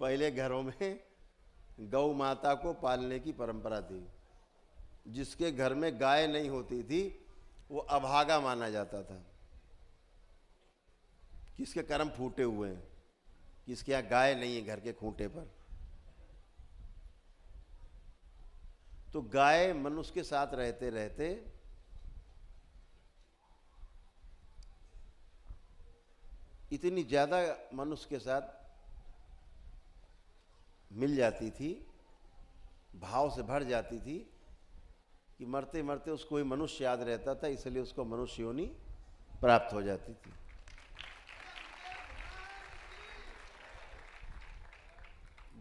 पहले घरों में गौ माता को पालने की परंपरा थी। जिसके घर में गाय नहीं होती थी वो अभागा माना जाता था, किसके कर्म फूटे हुए हैं, किसके यहाँ गाय नहीं है घर के खूंटे पर। तो गाय मनुष्य के साथ रहते रहते इतनी ज़्यादा मनुष्य के साथ मिल जाती थी, भाव से भर जाती थी कि मरते मरते उसको ही मनुष्य याद रहता था, इसलिए उसको मनुष्य योनि प्राप्त हो जाती थी।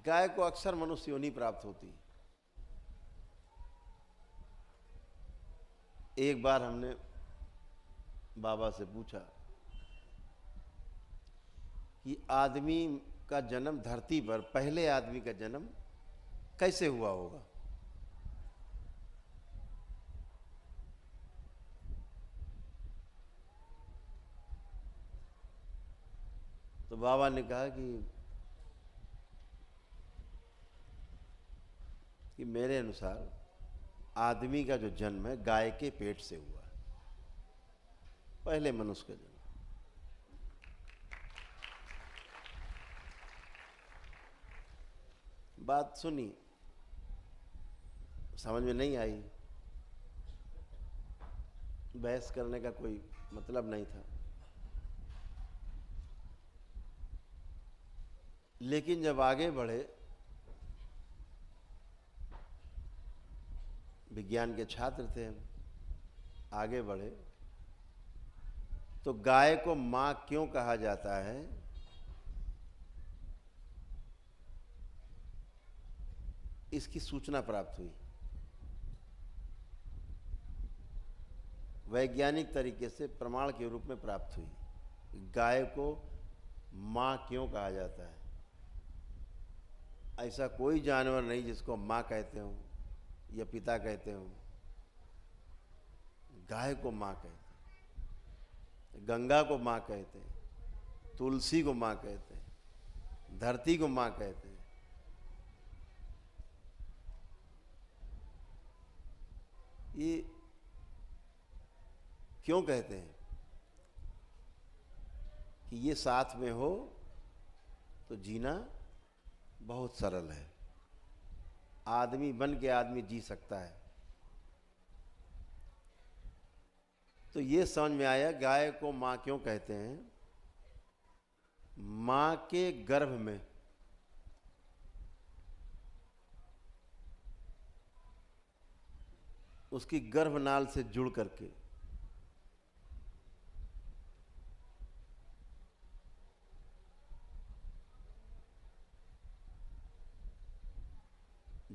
गाय को अक्सर मनुष्य योनि प्राप्त होती। एक बार हमने बाबा से पूछा कि आदमी का जन्म धरती पर, पहले आदमी का जन्म कैसे हुआ होगा। तो बाबा ने कहा कि मेरे अनुसार आदमी का जो जन्म है गाय के पेट से हुआ, पहले मनुष्य का जन्म। बात सुनी, समझ में नहीं आई, बहस करने का कोई मतलब नहीं था। लेकिन जब आगे बढ़े, विज्ञान के छात्र थे हम, आगे बढ़े तो गाय को मां क्यों कहा जाता है, इसकी सूचना प्राप्त हुई। वैज्ञानिक तरीके से प्रमाण के रूप में प्राप्त हुई। गाय को मां क्यों कहा जाता है। ऐसा कोई जानवर नहीं जिसको मां कहते हो या पिता कहते हो। गाय को मां कहते, गंगा को मां कहते, तुलसी को मां कहते, धरती को मां कहते। ये क्यों कहते हैं कि ये साथ में हो तो जीना बहुत सरल है, आदमी बन के आदमी जी सकता है। तो ये समझ में आया गाय को मां क्यों कहते हैं। मां के गर्भ में उसकी गर्भनाल से जुड़ करके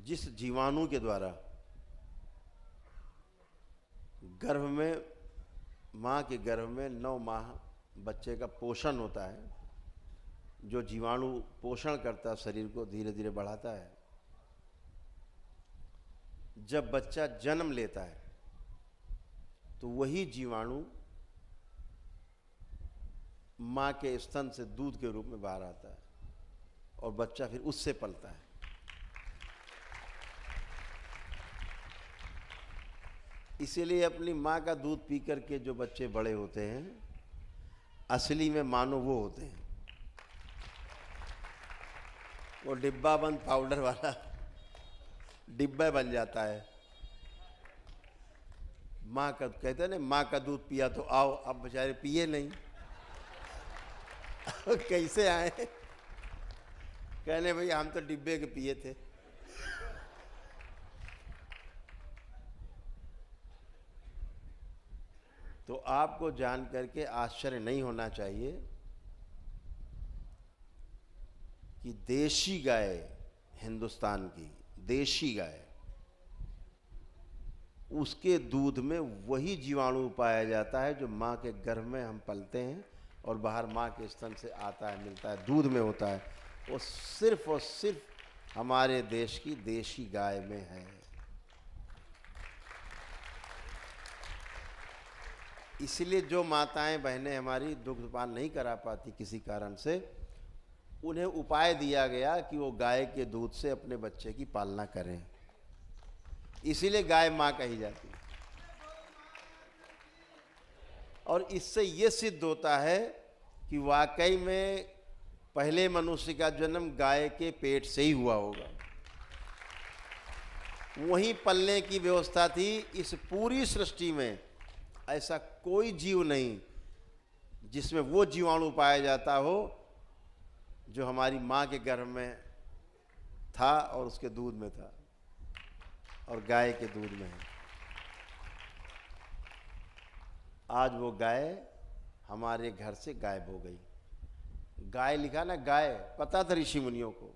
जिस जीवाणु के द्वारा गर्भ में, मां के गर्भ में 9 माह बच्चे का पोषण होता है, जो जीवाणु पोषण करता है, शरीर को धीरे धीरे बढ़ाता है। जब बच्चा जन्म लेता है तो वही जीवाणु मां के स्तन से दूध के रूप में बाहर आता है और बच्चा फिर उससे पलता है। इसीलिए अपनी मां का दूध पी करके जो बच्चे बड़े होते हैं, असली में मानो वो होते हैं। वो डिब्बा बंद पाउडर वाला डिब्बा बन जाता है। माँ का कहते हैं ना, माँ का दूध पिया तो आओ, अब बेचारे पिए नहीं। कैसे आए, कहने भाई हम तो डिब्बे के पिए थे। तो आपको जान करके आश्चर्य नहीं होना चाहिए कि देशी गाय, हिंदुस्तान की देशी गाय, उसके दूध में वही जीवाणु पाया जाता है जो माँ के गर्भ में हम पलते हैं और बाहर माँ के स्तन से आता है, मिलता है, दूध में होता है। वो सिर्फ और सिर्फ हमारे देश की देशी गाय में है। इसलिए जो माताएं बहनें हमारी दुग्धपान नहीं करा पाती किसी कारण से, उन्हें उपाय दिया गया कि वो गाय के दूध से अपने बच्चे की पालना करें, इसीलिए गाय माँ कही जाती है। और इससे ये सिद्ध होता है कि वाकई में पहले मनुष्य का जन्म गाय के पेट से ही हुआ होगा, वहीं पलने की व्यवस्था थी। इस पूरी सृष्टि में ऐसा कोई जीव नहीं जिसमें वो जीवाणु पाया जाता हो जो हमारी माँ के गर्भ में था और उसके दूध में था और गाय के दूध में है। आज वो गाय हमारे घर से गायब हो गई। गाय लिखा ना, गाय पता था ऋषि मुनियों को,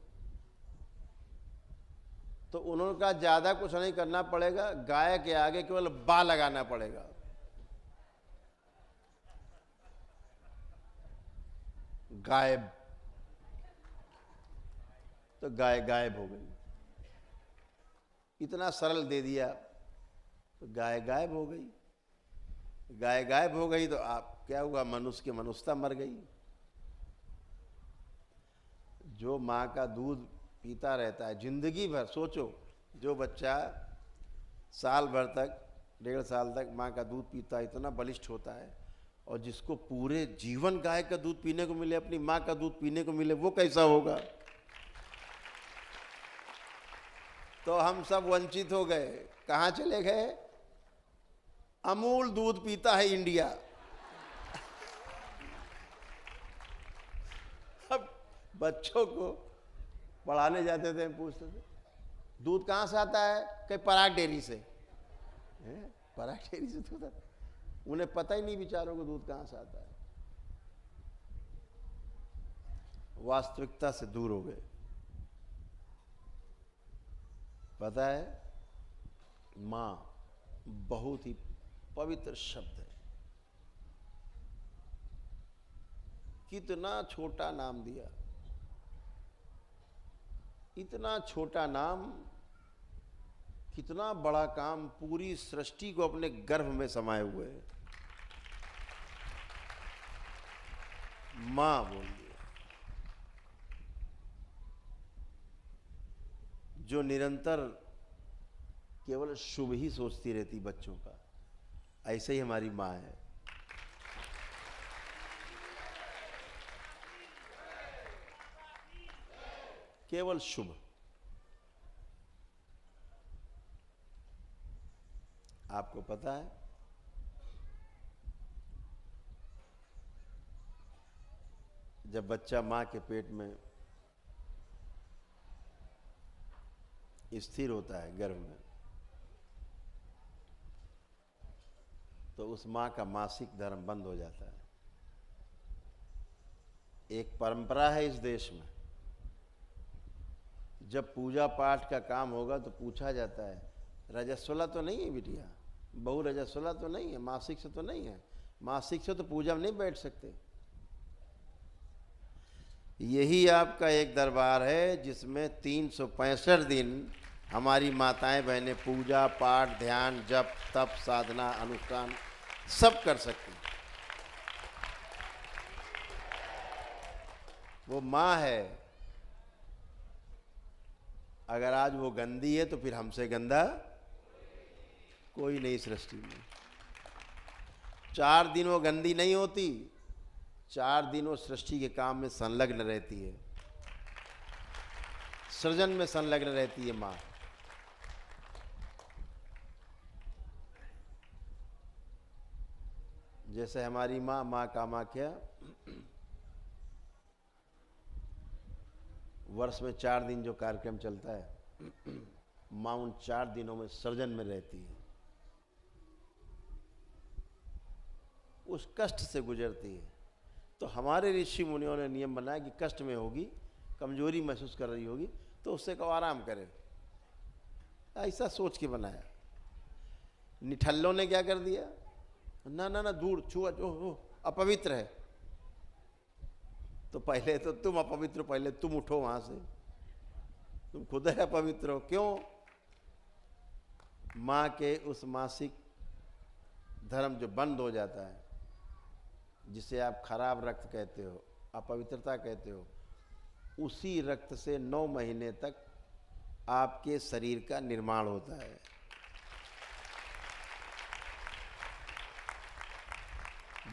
तो उन्होंने कहा ज्यादा कुछ नहीं करना पड़ेगा, गाय के आगे केवल बा लगाना पड़ेगा। गायब, तो गाय गायब हो गई। इतना सरल दे दिया तो गाय गायब हो गई। गाय गायब हो गई तो आप क्या हुआ, मनुष्य की मनुष्यता मर गई। जो माँ का दूध पीता रहता है जिंदगी भर, सोचो जो बच्चा साल भर तक, 1.5 साल तक माँ का दूध पीता है, इतना बलिष्ठ होता है, और जिसको पूरे जीवन गाय का दूध पीने को मिले, अपनी माँ का दूध पीने को मिले, वो कैसा होगा। तो हम सब वंचित हो गए, कहाँ चले गए। अमूल दूध पीता है इंडिया। अब बच्चों को पढ़ाने जाते थे, पूछते थे दूध कहाँ से आता है, कहीं पराग डेयरी से। पराग डेयरी से दूध आता, उन्हें पता ही नहीं बेचारों को दूध कहाँ से आता है। वास्तविकता से दूर हो गए। पता है, माँ बहुत ही पवित्र शब्द है। कितना छोटा नाम दिया, इतना छोटा नाम, कितना बड़ा काम, पूरी सृष्टि को अपने गर्भ में समाये हुए है। मां बोल दिया, जो निरंतर केवल शुभ ही सोचती रहती बच्चों का, ऐसे ही हमारी माँ है। केवल शुभ। आपको पता है, जब बच्चा मां के पेट में स्थिर होता है गर्भ में, तो उस मां का मासिक धर्म बंद हो जाता है। एक परंपरा है इस देश में, जब पूजा पाठ का काम होगा तो पूछा जाता है, रजस्वला तो नहीं है बिटिया, बहु रजस्वला तो नहीं है, मासिक से तो नहीं है, मासिक से तो पूजा में नहीं बैठ सकते। यही आपका एक दरबार है जिसमें 365 दिन हमारी माताएं बहनें पूजा पाठ, ध्यान, जप, तप, साधना, अनुष्ठान सब कर सकती। वो माँ है। अगर आज वो गंदी है तो फिर हमसे गंदा कोई नहीं सृष्टि में। 4 दिन वो गंदी नहीं होती, 4 दिन वो सृष्टि के काम में संलग्न रहती है, सृजन में संलग्न रहती है माँ। जैसे हमारी माँ, माँ कामाख्या, वर्ष में 4 दिन जो कार्यक्रम चलता है, माँ उन 4 दिनों में सृजन में रहती है, उस कष्ट से गुजरती है। तो हमारे ऋषि मुनियों ने नियम बनाया कि कष्ट में होगी, कमजोरी महसूस कर रही होगी, तो उससे कहो आराम करे, ऐसा सोच के बनाया। निठल्लों ने क्या कर दिया, ना ना ना दूर, छुआ जो अपवित्र है। तो पहले तो तुम अपवित्र, पहले तुम उठो वहां से, तुम खुद है अपवित्र हो। क्यों? माँ के उस मासिक धर्म जो बंद हो जाता है, जिसे आप खराब रक्त कहते हो, अपवित्रता कहते हो, उसी रक्त से 9 महीने तक आपके शरीर का निर्माण होता है।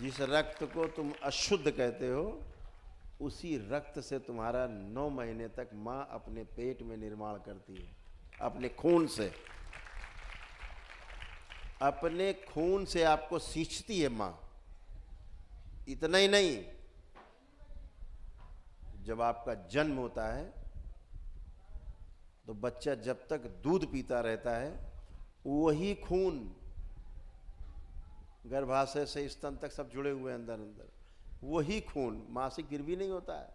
जिस रक्त को तुम अशुद्ध कहते हो, उसी रक्त से तुम्हारा 9 महीने तक माँ अपने पेट में निर्माण करती है, अपने खून से। अपने खून से आपको सींचती है माँ। इतना ही नहीं, जब आपका जन्म होता है तो बच्चा जब तक दूध पीता रहता है, वही खून गर्भाशय से स्तन तक सब जुड़े हुए अंदर अंदर, वही खून मासिक फिर भी नहीं होता है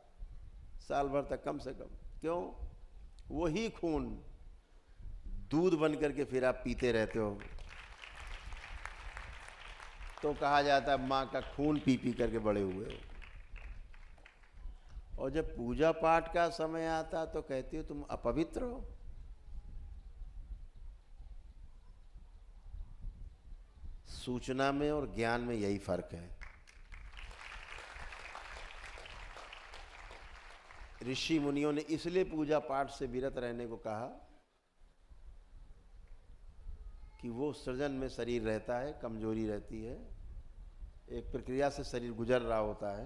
साल भर तक कम से कम। क्यों? वही खून दूध बन करके फिर आप पीते रहते हो। तो कहा जाता है माँ का खून पी पी करके बड़े हुए हो। और जब पूजा पाठ का समय आता तो कहती हो तुम अपवित्र हो। सूचना में और ज्ञान में यही फर्क है। ऋषि मुनियों ने इसलिए पूजा पाठ से विरत रहने को कहा कि वो सृजन में शरीर रहता है, कमजोरी रहती है, एक प्रक्रिया से शरीर गुजर रहा होता है,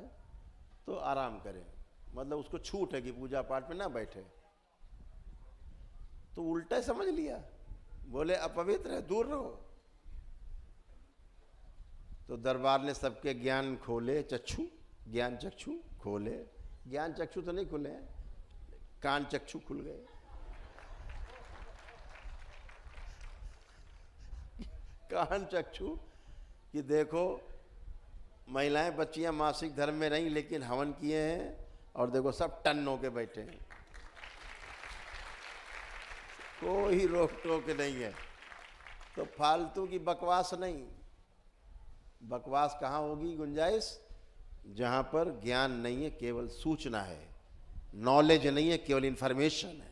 तो आराम करें। मतलब उसको छूट है कि पूजा पाठ में ना बैठे। तो उल्टा समझ लिया, बोले अपवित्र है, दूर रहो। तो दरबार ने सबके ज्ञान खोले, चक्षु, ज्ञान चक्षु खोले। ज्ञान चक्षु तो नहीं खुले हैं, कान चक्षु खुल गए। कान चक्षु कि देखो महिलाएं बच्चियां मासिक धर्म में नहीं, लेकिन हवन किए हैं और देखो सब टन होके बैठे हैं, कोई रोक टोक नहीं है। तो फालतू की बकवास नहीं। बकवास कहाँ होगी गुंजाइश? जहाँ पर ज्ञान नहीं है, केवल सूचना है, नॉलेज नहीं है, केवल इंफॉर्मेशन है।